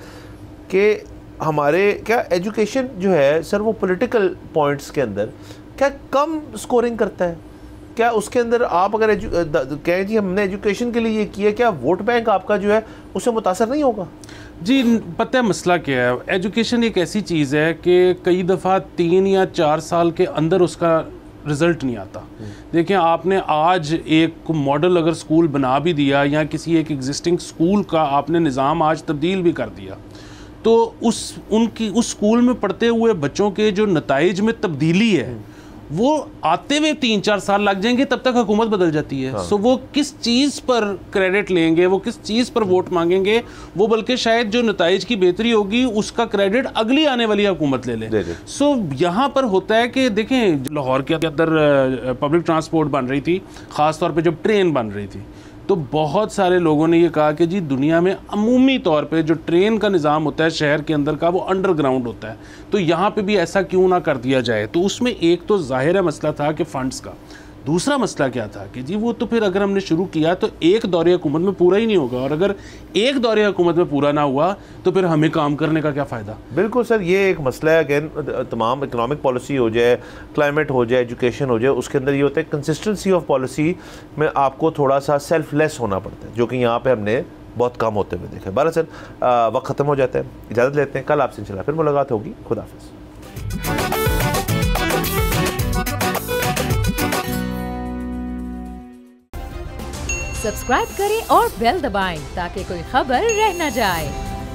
कि हमारे क्या एजुकेशन जो है सर वो पॉलिटिकल पॉइंट्स के अंदर क्या कम स्कोरिंग करता है? क्या उसके अंदर आप अगर कहें जी हमने एजुकेशन के लिए ये किया, क्या वोट बैंक आपका जो है उससे मुतासर नहीं होगा? जी पता है मसला क्या है, एजुकेशन एक ऐसी चीज़ है कि कई दफ़ा 3 या 4 साल के अंदर उसका रिज़ल्ट नहीं आता। देखिए, आपने आज एक मॉडल अगर स्कूल बना भी दिया या किसी एक एग्जिस्टिंग स्कूल का आपने निज़ाम आज तब्दील भी कर दिया, तो उस स्कूल में पढ़ते हुए बच्चों के जो नताइज में तब्दीली है वो आते हुए 3-4 साल लग जाएंगे, तब तक हुकूमत बदल जाती है। सो वो किस चीज़ पर क्रेडिट लेंगे, वो किस चीज़ पर वोट मांगेंगे, वो बल्कि शायद जो नताइज की बेहतरी होगी उसका क्रेडिट अगली आने वाली हुकूमत ले ले। सो यहाँ पर होता है कि देखें, लाहौर के अंदर पब्लिक ट्रांसपोर्ट बन रही थी, ख़ास तौर पर जब ट्रेन बन रही थी, तो बहुत सारे लोगों ने ये कहा कि जी दुनिया में अमूमी तौर पे जो ट्रेन का निज़ाम होता है शहर के अंदर का, वो अंडरग्राउंड होता है, तो यहाँ पे भी ऐसा क्यों ना कर दिया जाए। तो उसमें एक तो ज़ाहिर है मसला था कि फ़ंड्स का, दूसरा मसला क्या था कि जी वो तो फिर अगर हमने शुरू किया तो एक दौरे हुकूमत में पूरा ही नहीं होगा, और अगर एक दौरे हुकूमत में पूरा ना हुआ तो फिर हमें काम करने का क्या फ़ायदा। बिल्कुल सर, ये एक मसला है। अगेन तमाम इकोनॉमिक पॉलिसी हो जाए, क्लाइमेट हो जाए, एजुकेशन हो जाए, उसके अंदर ये होता है कंसिस्टेंसी ऑफ पॉलिसी में आपको थोड़ा सा सेल्फलेस होना पड़ता है, जो कि यहाँ पर हमने बहुत कम होते हुए देखा है। बारह सर वक्त ख़त्म हो जाता है, इजाज़त लेते हैं, कल आपसे इंशाल्लाह फिर मुलाकात होगी। खुदा हाफ़िज़। सब्सक्राइब करें और बेल दबाएं ताकि कोई खबर रह न जाए।